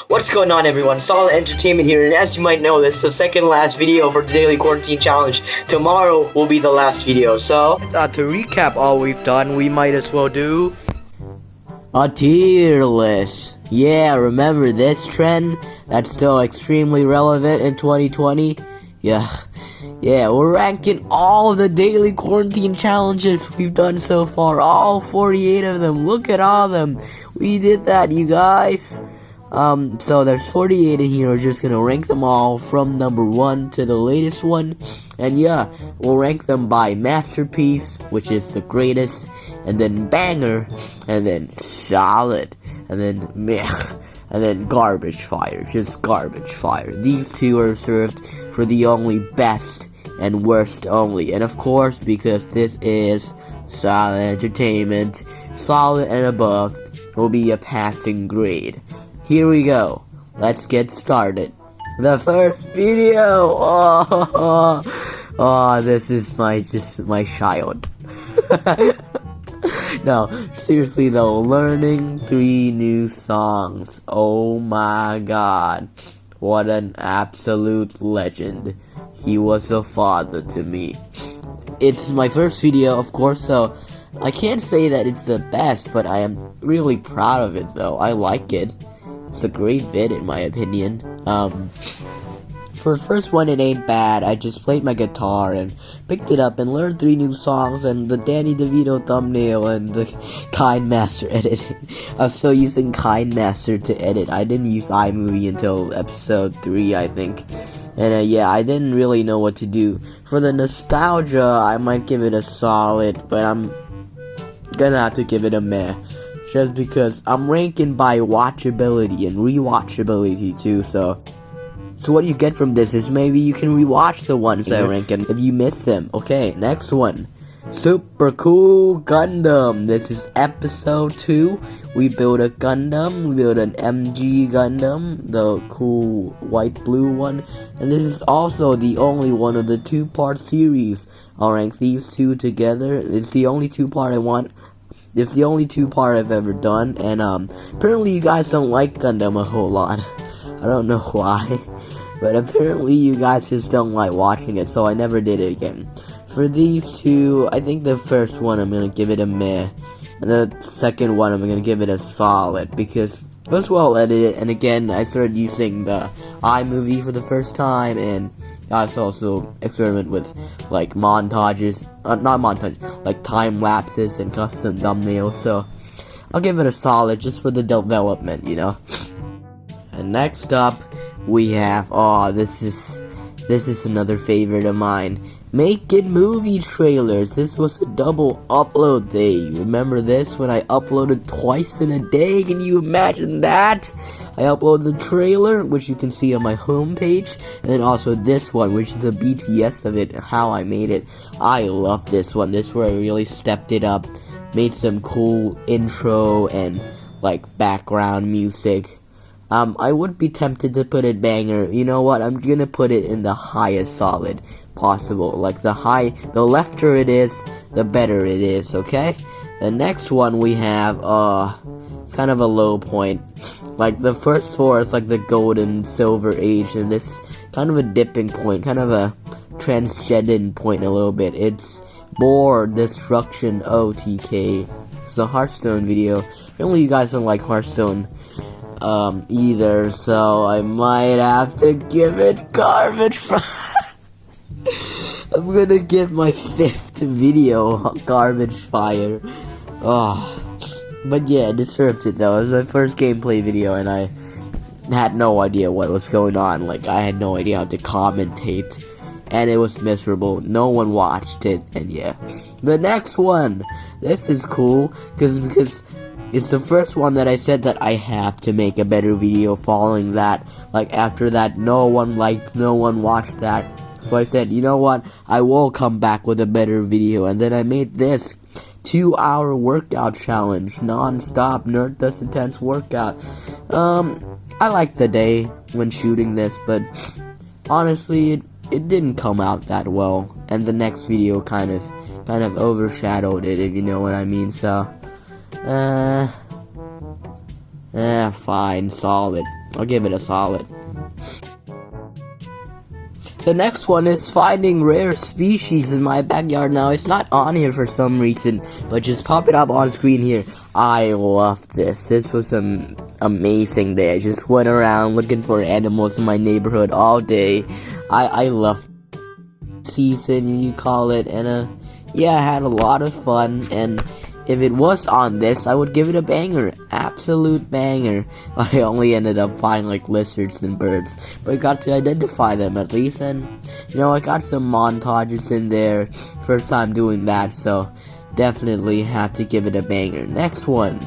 What's going on, everyone? Solid Entertainment here, and as you might know, this is the second last video for the Daily Quarantine Challenge. Tomorrow will be the last video, so To recap all we've done, we might as well do a tier list. Yeah, remember this trend? That's still extremely relevant in 2020. Yeah, we're ranking all the daily quarantine challenges we've done so far. All 48 of them. Look at all of them. We did that, you guys. So there's 48 in here. We're just gonna rank them all from number 1 to the latest one. And yeah, we'll rank them by masterpiece, which is the greatest, and then banger, and then solid, and then meh, and then garbage fire, just garbage fire. These two are reserved for the only best and worst only. And of course, because this is Solid Entertainment, solid and above will be a passing grade. Here we go. Let's get started. The first video. Oh, this is my child. No, seriously though, learning 3 new songs. Oh my god. What an absolute legend. He was a father to me. It's my first video, of course, so I can't say that it's the best, but I am really proud of it though. I like it. It's a great vid in my opinion. For the first one, it ain't bad. I just played my guitar and picked it up and learned 3 new songs and the Danny DeVito thumbnail and the KineMaster editing. I was still using KineMaster to edit. I didn't use iMovie until episode 3, I think. And yeah, I didn't really know what to do. For the nostalgia, I might give it a solid, but I'm gonna have to give it a meh. Just because I'm ranking by watchability and rewatchability too, so what you get from this is maybe you can rewatch the ones I rank if you miss them. Okay, next one. Super Cool Gundam. This is episode 2. We built a Gundam. We built an MG Gundam, the cool white blue one. And this is also the only one of the 2-part series. I'll rank these two together. It's the only 2-part I want. It's the only 2-part I've ever done, and apparently you guys don't like Gundam a whole lot. I don't know why, but apparently you guys just don't like watching it, so I never did it again. For these two, I think the first one I'm gonna give it a meh, and the second one I'm gonna give it a solid, because it was well edited, and again, I started using the iMovie for the first time, and I also experiment with like montages, not montages, like time lapses and custom thumbnails. So I'll give it a solid just for the development, you know. And next up we have this is another favorite of mine. Making movie trailers. This was a double upload day. Remember this when I uploaded twice in a day? Can you imagine that? I uploaded the trailer, which you can see on my homepage, and then also this one, which is the BTS of it, how I made it. I love this one. This is where I really stepped it up, made some cool intro and like background music. I would be tempted to put it banger. You know what? I'm gonna put it in the highest solid possible. Like the lefter it is, the better it is, okay? The next one we have, it's kind of a low point. Like the first 4 is like the golden silver age, and this kind of a dipping point, kind of a transcendent point a little bit. It's Boar Destruction OTK. It's a Hearthstone video. Apparently you guys don't like Hearthstone either, so I might have to give it garbage. I'm gonna give my 5th video garbage fire. But yeah, I deserved it though. It was my first gameplay video and I had no idea what was going on. Like, I had no idea how to commentate, and it was miserable. No one watched it, and yeah. The next one, this is cool because it's the first one that I said that I have to make a better video following that. Like, after that, no one liked, no one watched that. So I said, you know what, I will come back with a better video. And then I made this 2-hour workout challenge, non-stop Nerd Does Intense workout. I liked the day when shooting this, but honestly, it didn't come out that well. And the next video kind of overshadowed it, if you know what I mean. So fine, solid. I'll give it a solid. The next one is finding rare species in my backyard. Now, it's not on here for some reason, but just pop it up on screen here. I love this. This was an amazing day. I just went around looking for animals in my neighborhood all day. I love season, you call it, and yeah, I had a lot of fun, and if it was on this, I would give it a banger. Absolute banger. I only ended up finding like lizards and birds, but I got to identify them at least, and you know, I got some montages in there. First time doing that, so definitely have to give it a banger. Next one,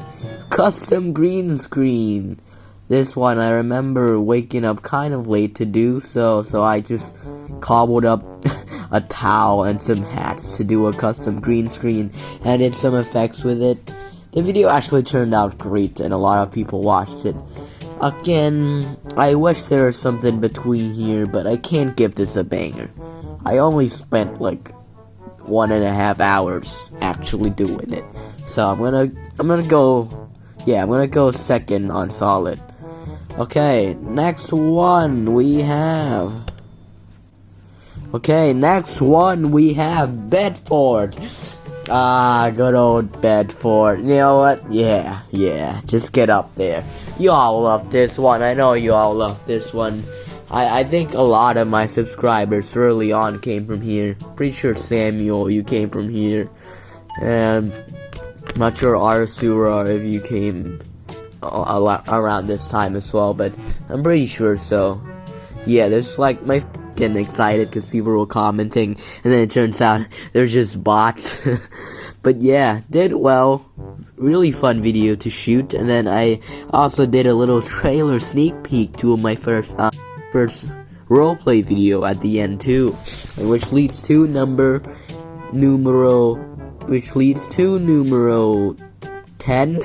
custom green screen. This one I remember waking up kind of late to do so I just cobbled up a towel and some hats to do a custom green screen, and I did some effects with it. The video actually turned out great and a lot of people watched it. Again, I wish there was something between here, but I can't give this a banger. I only spent like 1.5 hours actually doing it, so I'm gonna go second on solid. Okay, next one we have Bedford. Good old Bedford. You know what? Yeah, just get up there. You all love this one. I know you all love this one. I think a lot of my subscribers early on came from here. Pretty sure Samuel, you came from here. And I'm not sure Arsura if you came around this time as well, but I'm pretty sure so. Yeah, there's like my getting excited because people were commenting, and then it turns out they're just bots. But yeah, did well. Really fun video to shoot, and then I also did a little trailer sneak peek to my first roleplay video at the end too, which leads to numero 10.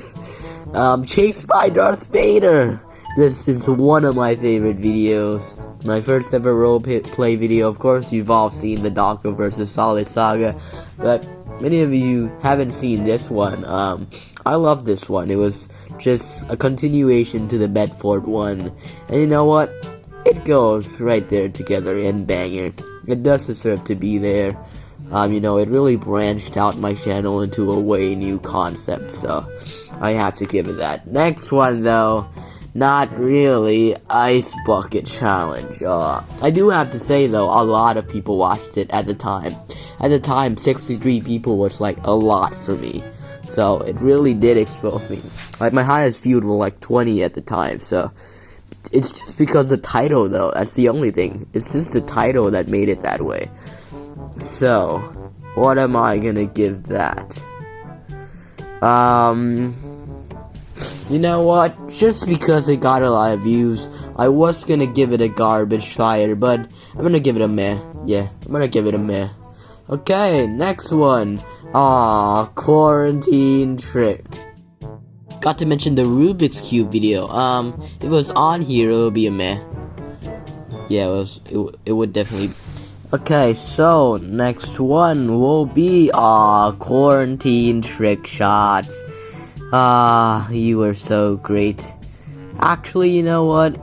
Chased by Darth Vader. This is one of my favorite videos. My first ever roleplay video. Of course, you've all seen the Donko vs. Solid saga, but many of you haven't seen this one. I love this one. It was just a continuation to the Bedford one, and you know what? It goes right there together in banger. It does deserve to be there. You know, it really branched out my channel into a way new concept, so I have to give it that. Next one, though, not really Ice Bucket Challenge. I do have to say, though, a lot of people watched it at the time. At the time, 63 people was, like, a lot for me. So, it really did expose me. Like, my highest viewed were, like, 20 at the time, so it's just because the title, though. That's the only thing. It's just the title that made it that way. So, what am I gonna give that? You know what? Just because it got a lot of views, I was gonna give it a garbage fire, but I'm gonna give it a meh. Yeah, I'm gonna give it a meh. Okay, next one. Quarantine trick. Got to mention the Rubik's Cube video. If it was on here, it would be a meh. Yeah, it would definitely. Okay, so next one will be quarantine trick shots. You were so great. Actually, you know what?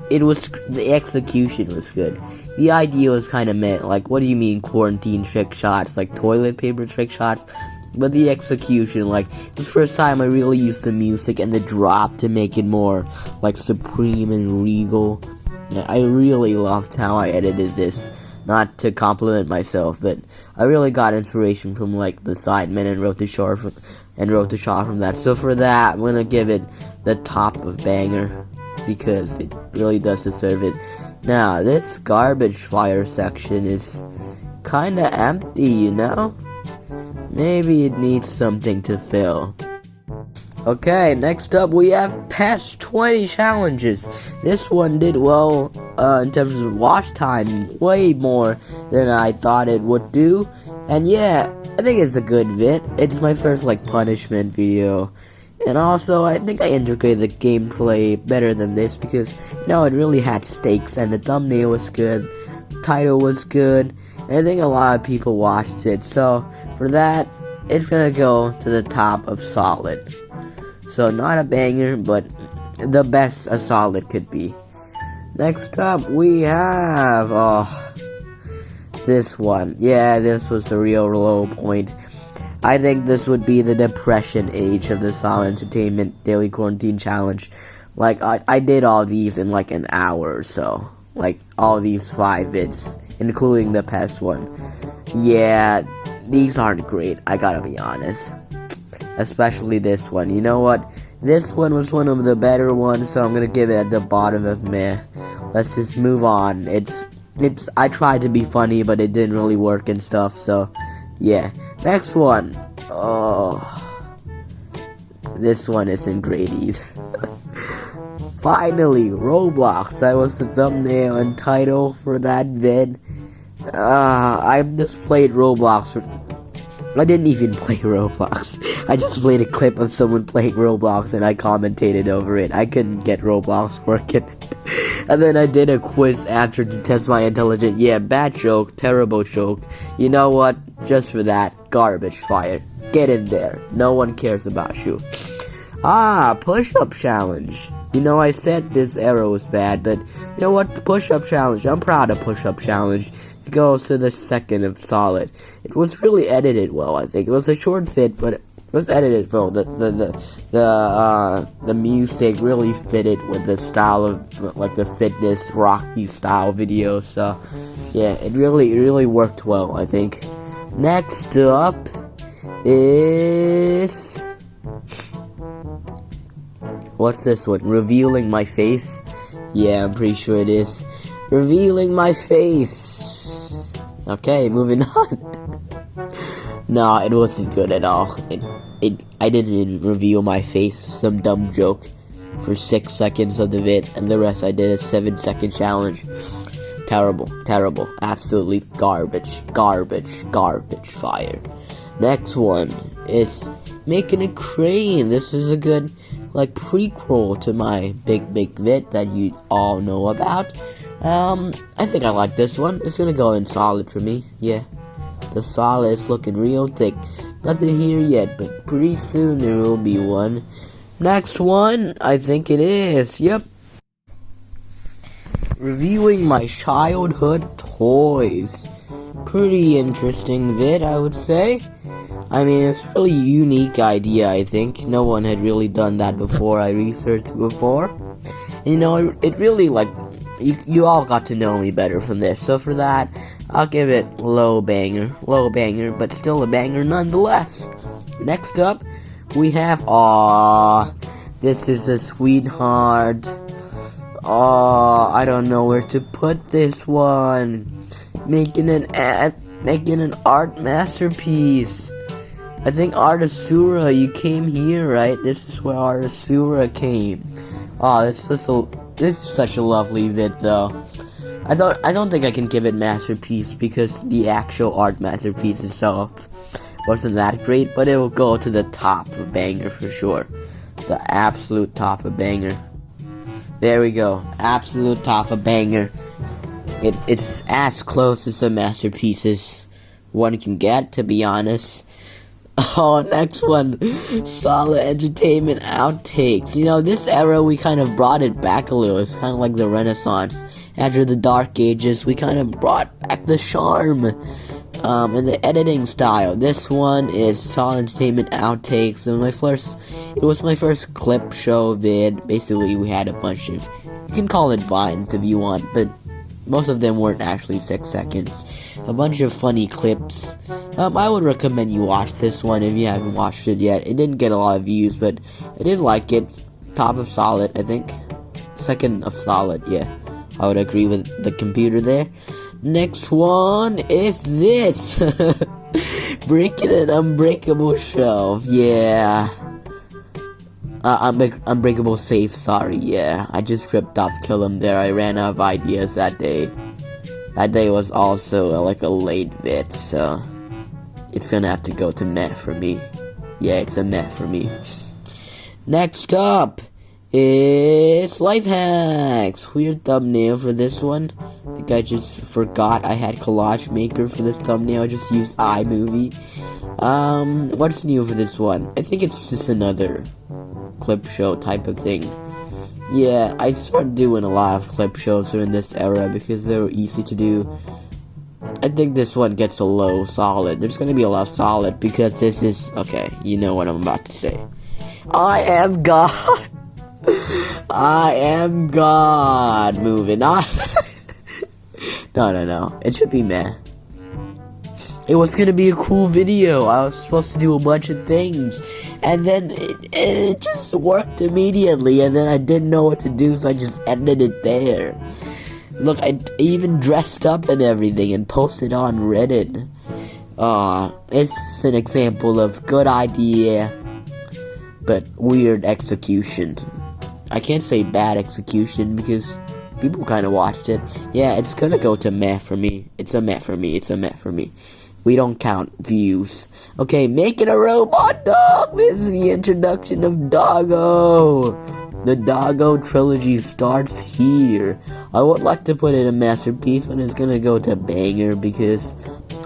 The execution was good. The idea was kind of meh. Like, what do you mean quarantine trick shots? Like toilet paper trick shots? But the execution, like, the first time I really used the music and the drop to make it more, like, supreme and regal. Yeah, I really loved how I edited this. Not to compliment myself, but I really got inspiration from, like, the Sidemen and wrote the shot from that. So for that, I'm gonna give it the top of banger, because it really does deserve it. Now, this garbage fire section is kinda empty, you know? Maybe it needs something to fill. Okay, next up we have past 20 challenges. This one did well in terms of watch time, way more than I thought it would do. And yeah, I think it's a good vid. It's my first, like, punishment video. And also, I think I integrated the gameplay better than this because, you know, it really had stakes and the thumbnail was good, the title was good, and I think a lot of people watched it. So, for that, it's gonna go to the top of solid. So, not a banger, but the best a solid could be. Next up, we have, this one. Yeah, this was the real low point. I think this would be the depression age of the Solid Entertainment Daily Quarantine Challenge. Like, I did all these in like an hour or so. Like, all these 5 vids, including the past one. Yeah, these aren't great, I gotta be honest. Especially this one. You know what? This one was one of the better ones, so I'm gonna give it at the bottom of meh. Let's just move on. I tried to be funny, but it didn't really work and stuff, so yeah. Next one. Oh, this one isn't great either. Finally, Roblox. That was the thumbnail and title for that vid. I just played Roblox. I didn't even play Roblox. I just played a clip of someone playing Roblox and I commentated over it. I couldn't get Roblox working. And then I did a quiz after to test my intelligence. Yeah, bad joke, terrible joke. You know what? Just for that, garbage fire. Get in there. No one cares about you. Push-up challenge. You know, I said this arrow was bad, but you know what? Push-up challenge. I'm proud of push-up challenge. It goes to the second of solid. It was really edited well, I think. It was a short vid, but it was edited well. The music really fitted with the style of like the fitness rocky style video. So yeah, it really worked well, I think. Next up is, what's this one? Revealing my face? Yeah, I'm pretty sure it is. Revealing my face. Okay, moving on. Nah, it wasn't good at all. I didn't even reveal my face. Some dumb joke for 6 seconds of the vid, and the rest I did a 7-second challenge. Terrible. Absolutely garbage fire. Next one, it's making a crane. This is a good, like, prequel to my big vid that you all know about. I think I like this one. It's gonna go in solid for me. Yeah, the solid is looking real thick. Nothing here yet, but pretty soon there will be one. Next one, I think it is. Yep. Reviewing my childhood toys. Pretty interesting vid, I would say. I mean, it's a really unique idea, I think. No one had really done that before. I researched before. You know, it really, like, you all got to know me better from this. So for that, I'll give it low banger, but still a banger nonetheless. Next up, we have, this is a sweetheart. I don't know where to put this one. Making an art masterpiece. I think Artisura, you came here, right? This is where Artisura came. This is such a lovely vid, though. I don't think I can give it masterpiece because the actual art masterpiece itself wasn't that great, but it will go to the top of banger for sure. The absolute top of banger. There we go. Absolute top of banger. It's as close as the masterpieces one can get, to be honest. Next one, Solid Entertainment outtakes. You know, this era we kind of brought it back a little. It's kind of like the Renaissance. After the Dark Ages, we kind of brought back the charm and the editing style. This one is Solid Entertainment outtakes, and it was my first clip show vid. Basically, we had a bunch of, you can call it vines if you want, but most of them weren't actually 6 seconds. A bunch of funny clips. I would recommend you watch this one if you haven't watched it yet. It didn't get a lot of views, but I did like it. Top of solid, I think. Second of solid, yeah. I would agree with the computer there. Next one is this. Breaking an Unbreakable Shelf, yeah. Unbreakable Safe, sorry, yeah. I just ripped off Kill 'Em there. I ran out of ideas that day. That day was also like a late vid, so it's gonna have to go to meh for me. Yeah, it's a meh for me. Next up is Life Hacks. Weird thumbnail for this one. I think I just forgot I had Collage Maker for this thumbnail. I just used iMovie. What's new for this one? I think it's just another clip show type of thing. Yeah, I started doing a lot of clip shows during this era because they were easy to do. I think this one gets a low solid. There's gonna be a low solid because this is okay. You know what I'm about to say. I am God. I am God. Moving on. No. It should be meh. It was gonna be a cool video. I was supposed to do a bunch of things, and then it just worked immediately, and then I didn't know what to do, so I just ended it there. Look, I even dressed up and everything and posted on Reddit. It's an example of good idea, but weird execution. I can't say bad execution because people kind of watched it. Yeah, it's gonna go to meh for me. It's a meh for me. We don't count views. Okay, making a robot dog. This is the introduction of Doggo. The Doggo trilogy starts here. I would like to put it a masterpiece, but it's gonna go to banger because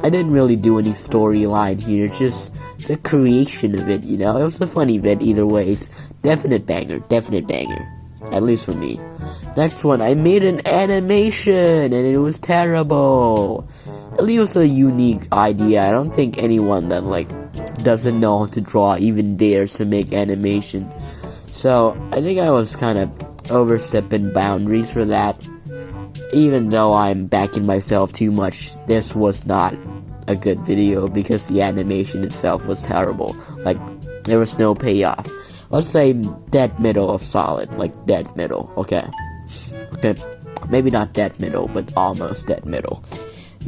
I didn't really do any storyline here. Just the creation of it, you know. It was a funny bit either ways. Definite banger. At least for me. Next one, I made an animation and it was terrible. At least it was a unique idea. I don't think anyone that doesn't know how to draw even dares to make animation. So I think I was kind of overstepping boundaries for that. Even though I'm backing myself too much, this was not a good video because the animation itself was terrible. There was no payoff. Let's say dead middle of solid, dead middle. Okay, maybe not dead middle, but almost dead middle.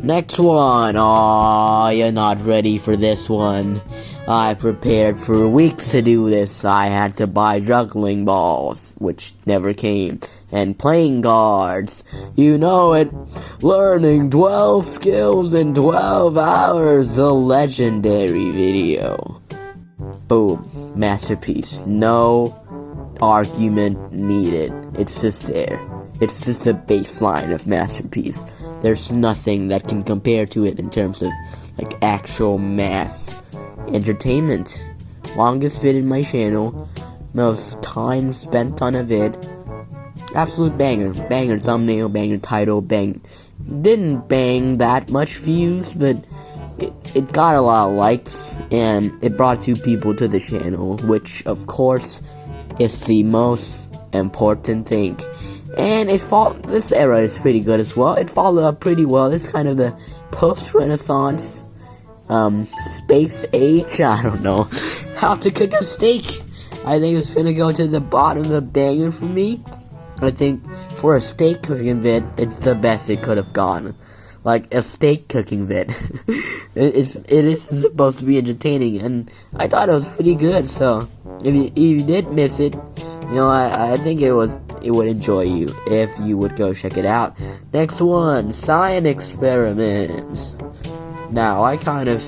Next one. Oh, you're not ready for this one. I prepared for weeks to do this. I had to buy juggling balls, which never came, and playing cards. You know it. Learning 12 skills in 12 hours. The legendary video. Boom. Masterpiece. No argument needed. It's just there. It's just the baseline of masterpiece. There's nothing that can compare to it in terms of actual mass entertainment. Longest vid in my channel, most time spent on a vid. Absolute banger thumbnail, banger title, didn't bang that much views, but it got a lot of likes and it brought 2 people to the channel, which of course is the most important thing. And this era is pretty good as well. It followed up pretty well. It's kind of the post-Renaissance, space age. I don't know how to cook a steak. I think it's gonna go to the bottom of the banger for me. I think for a steak cooking vid, it's the best it could have gone. A steak cooking vid. it is supposed to be entertaining, and I thought it was pretty good. So if you did miss it, I think it would enjoy you if you would go check it out. Next one, science experiments. Now I kind of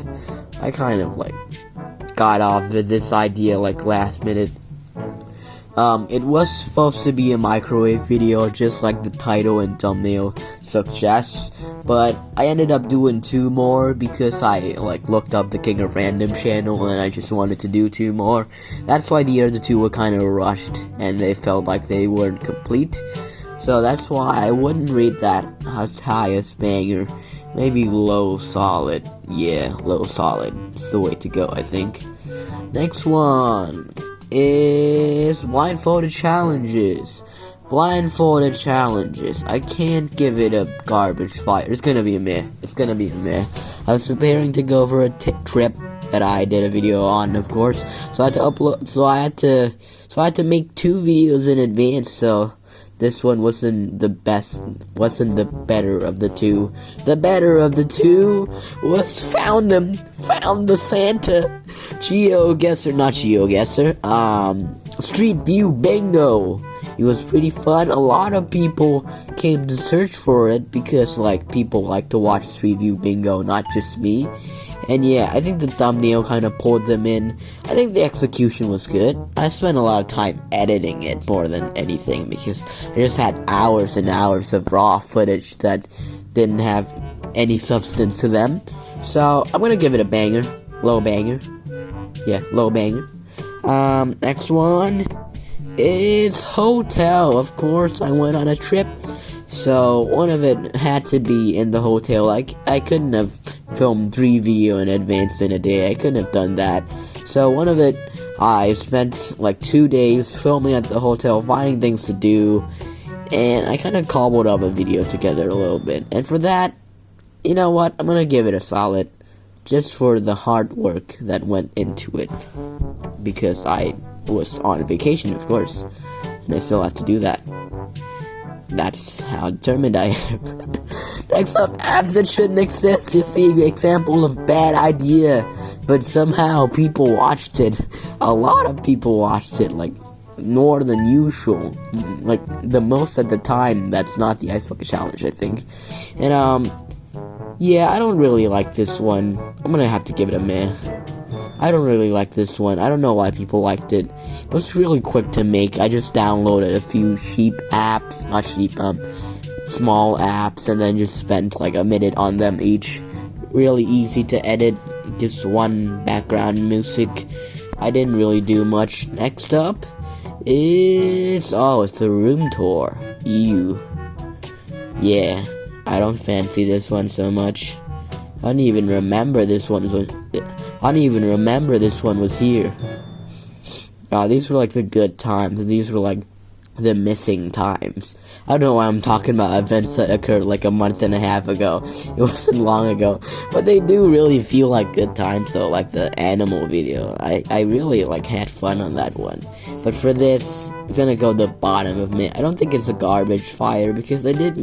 got off with this idea last minute. It was supposed to be a microwave video, just like the title and thumbnail suggests, but I ended up doing 2 more because I looked up the King of Random channel and I just wanted to do 2 more. That's why the other 2 were kind of rushed and they felt like they weren't complete. So that's why I wouldn't rate that as high as banger. Maybe low solid. Yeah, low solid. It's the way to go, I think. Next one is blindfolded challenges. I can't give it a garbage fire. It's gonna be a meh. I was preparing to go for a trip that I did a video on, of course. So I had to upload. So I had to make 2 videos in advance. So this one wasn't the better of the 2. The better of the 2 was Found the Santa. Street View Bingo. It was pretty fun. A lot of people came to search for it because people like to watch Street View Bingo, not just me. And yeah, I think the thumbnail kind of pulled them in. I think the execution was good. I spent a lot of time editing it more than anything because I just had hours and hours of raw footage that didn't have any substance to them. So I'm gonna give it a banger. Low banger. Yeah, low banger. Next one is hotel. Of course, I went on a trip, so one of it had to be in the hotel. I couldn't have filmed 3 videos in advance in a day. I couldn't have done that. So one of it, I spent like 2 days filming at the hotel, finding things to do, and I kind of cobbled up a video together a little bit. And for that, you know what? I'm gonna give it a solid, just for the hard work that went into it, because I was on vacation, of course, and I still have to do that. That's how determined I am. Next up, apps that shouldn't exist. You see the example of bad idea, but somehow people watched it. A lot of people watched it, like more than usual, like the most at the time. That's not the Ice Bucket Challenge, I think. And yeah, I don't really like this one. I'm gonna have to give it a meh. I don't really like this one. I don't know why people liked it. It was really quick to make. I just downloaded a few small apps, and then just spent like a minute on them each. Really easy to edit. Just one background music. I didn't really do much. Next up is it's the room tour. Ew. Yeah, I don't fancy this one so much. I don't even remember this one was here. These were like the good times. These were like the missing times. I don't know why I'm talking about events that occurred like a month and a half ago. It wasn't long ago, but they do really feel like good times. So like the animal video, I really like had fun on that one. But for this, it's gonna go the bottom of me. I don't think it's a garbage fire, because I did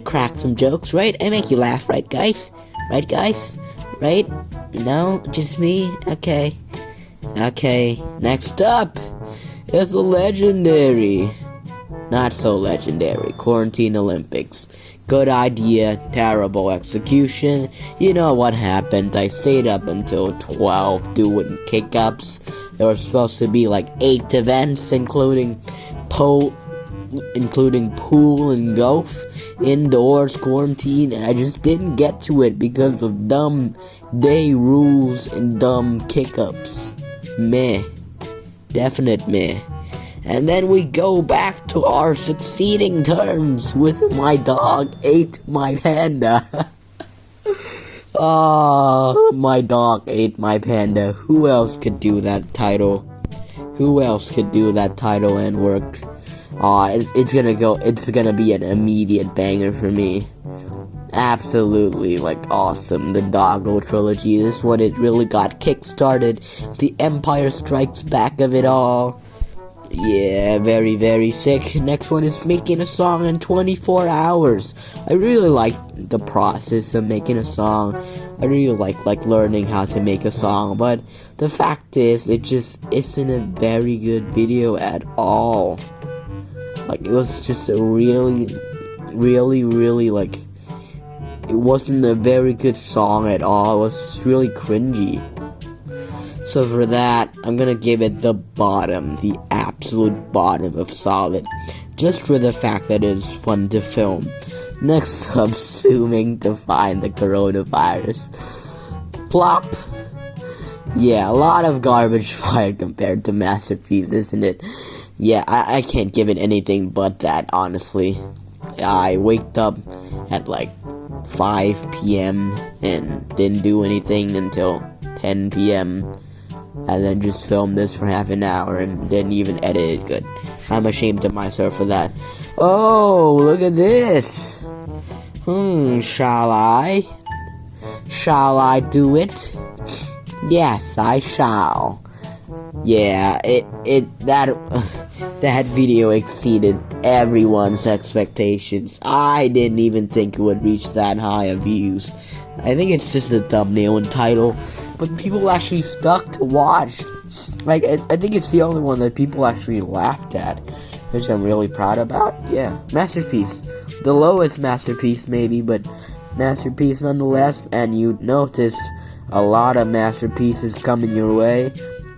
crack some jokes, right? I make you laugh, right guys? Right guys? Right? No, just me? Okay. Next up is the legendary, not so legendary, Quarantine Olympics. Good idea, terrible execution. You know what happened. I stayed up until 12 doing kick-ups. There were supposed to be like 8 events, including pool and golf, indoors quarantine, and I just didn't get to it because of dumb day rules and dumb kick-ups. Meh. Definite meh. And then we go back to our succeeding terms with my dog ate my panda. My dog ate my panda. Who else could do that title? And work? It's gonna be an immediate banger for me. Absolutely, like, awesome. The Doggo trilogy. This one, it really got kick-started. It's the Empire Strikes Back of it all. Yeah, very, very sick. Next one is making a song in 24 hours. I really like the process of making a song. I really like learning how to make a song, but the fact is, it just isn't a very good video at all. Like, it was just a really, like, it wasn't a very good song at all. It was just really cringy. So for that, I'm gonna give it the bottom, the absolute bottom of solid, just for the fact that it's fun to film. Next, subsuming to find the coronavirus. Plop. Yeah, a lot of garbage fire compared to Masterpiece, isn't it? Yeah, I can't give it anything but that, honestly. I waked up at like 5 p.m. and didn't do anything until 10 p.m. and then just filmed this for half an hour and didn't even edit it good. I'm ashamed of myself for that. Oh, look at this. Shall I? Shall I do it? Yes, I shall. Yeah, that video exceeded everyone's expectations. I didn't even think it would reach that high of views. I think it's just the thumbnail and title, but people actually stuck to watch. Like, I think it's the only one that people actually laughed at, which I'm really proud about. Yeah, Masterpiece. The lowest Masterpiece, maybe, but Masterpiece nonetheless. And you'd notice a lot of Masterpieces coming your way,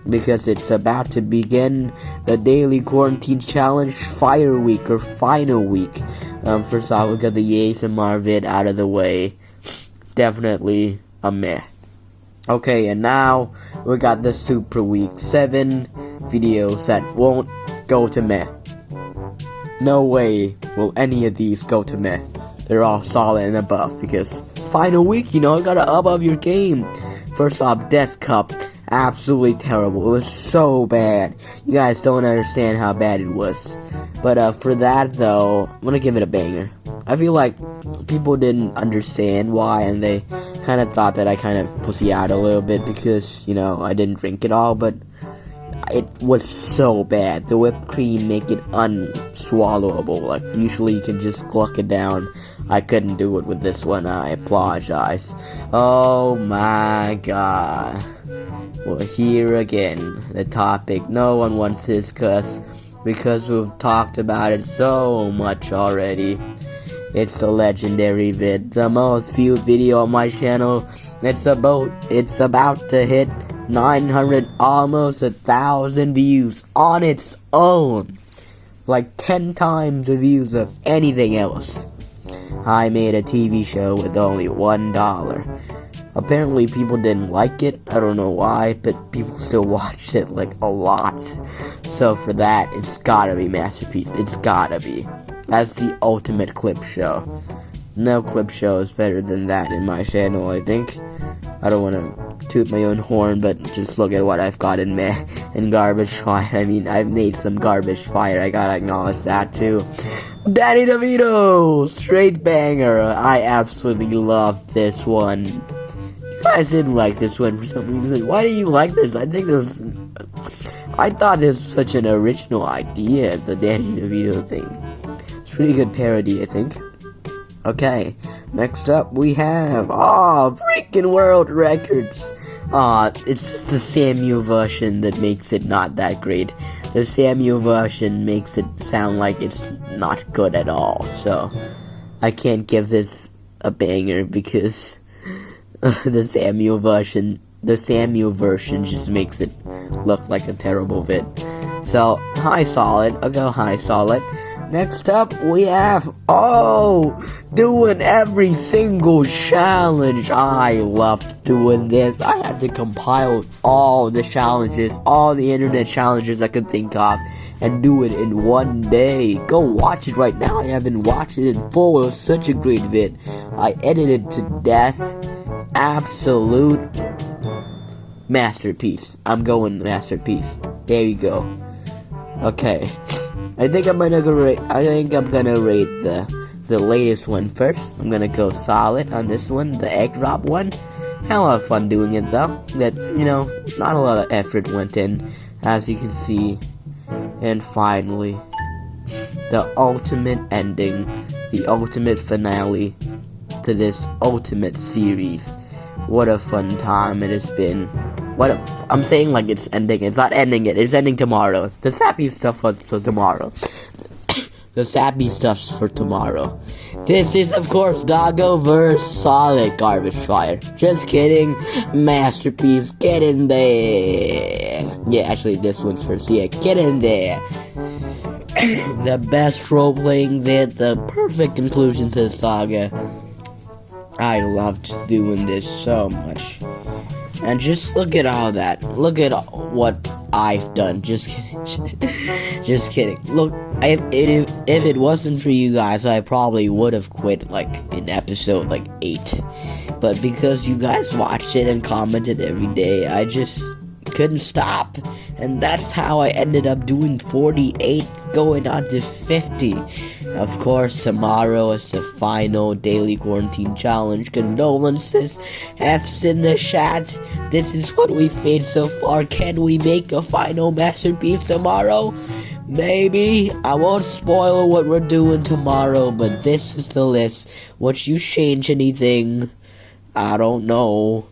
because it's about to begin the Daily Quarantine Challenge Fire Week, or Final Week. First off, we got the ASMR vid out of the way. Definitely a meh. Okay, and now we got the Super Week 7 videos that won't go to meh. No way will any of these go to meh. They're all solid and above because final week, you know, you gotta above your game. First off, Death Cup, absolutely terrible. It was so bad. You guys don't understand how bad it was. But for that though, I'm gonna give it a banger. I feel like people didn't understand why, and they kind of thought that I kind of pussy out a little bit because, you know, I didn't drink it all, but it was so bad. The whipped cream make it unswallowable. Like, usually you can just gluck it down. I couldn't do it with this one. I apologize. Oh my god. Well, here again, the topic no one wants to discuss because we've talked about it so much already. It's a legendary vid, the most viewed video on my channel. It's about to hit 900, almost 1,000 views on its own. Like 10 times the views of anything else. I made a TV show with only $1. Apparently people didn't like it, I don't know why, but people still watched it like a lot. So for that, it's gotta be masterpiece, it's gotta be. That's the ultimate clip show. No clip show is better than that in my channel, I think. I don't want to toot my own horn, but just look at what I've got in meh and garbage fire. I mean, I've made some garbage fire, I gotta acknowledge that too. Danny DeVito! Straight banger. I absolutely love this one. You guys didn't like this one for some reason. Why do you like this? I thought this was such an original idea, the Danny DeVito thing. Pretty good parody, I think. Okay, next up we have freaking world records. It's just the Samuel version that makes it not that great. The Samuel version makes it sound like it's not good at all. So I can't give this a banger because the Samuel version just makes it look like a terrible vid. So high solid. I'll go high solid. Next up, we have, doing every single challenge. I loved doing this. I had to compile all the challenges, all the internet challenges I could think of, and do it in one day. Go watch it right now. I haven't watched it in full. It was such a great vid. I edited it to death. Absolute masterpiece. I'm going masterpiece. There you go. Okay. I think I'm gonna rate the latest one first. I'm gonna go solid on this one, the egg drop one. Had a lot of fun doing it though. That, you know, not a lot of effort went in, as you can see. And finally, the ultimate ending, the ultimate finale to this ultimate series. What a fun time it has been. I'm saying like it's ending. It's not ending it. It's ending tomorrow. The sappy stuff was for tomorrow. The sappy stuff's for tomorrow. This is, of course, Doggo vs. Solid Garbage Fire. Just kidding. Masterpiece. Get in there. Yeah, actually, this one's first. Yeah, get in there. The best role-playing vid. The perfect conclusion to the saga. I loved doing this so much. And just look at all that. Look at what I've done. Just kidding. Just kidding. Look, if it wasn't for you guys, I probably would have quit like in episode like 8. But because you guys watched it and commented every day, I just couldn't stop. And that's how I ended up doing 48, going on to 50. Of course, tomorrow is the final daily quarantine challenge. Condolences, F's in the chat. This is what we've made so far. Can we make a final masterpiece tomorrow? Maybe. I won't spoil what we're doing tomorrow, but this is the list. Would you change anything? I don't know.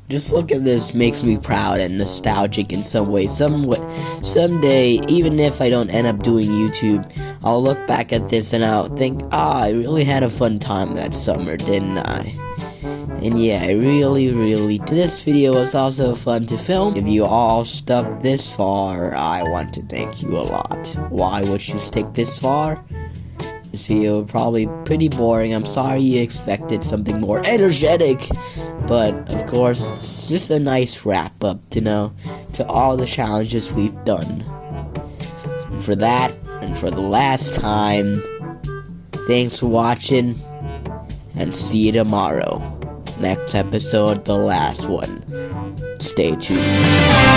Just look at this, makes me proud and nostalgic in some way. Someday, even if I don't end up doing YouTube, I'll look back at this and I'll think, I really had a fun time that summer, didn't I? And yeah, I really this video was also fun to film. If you all stuck this far, I want to thank you a lot. Why would you stick this far? This video probably pretty boring. I'm sorry you expected something more energetic, but of course it's just a nice wrap up to all the challenges we've done. for that, and for the last time, thanks for watching, and see you tomorrow. Next episode, the last one. Stay tuned.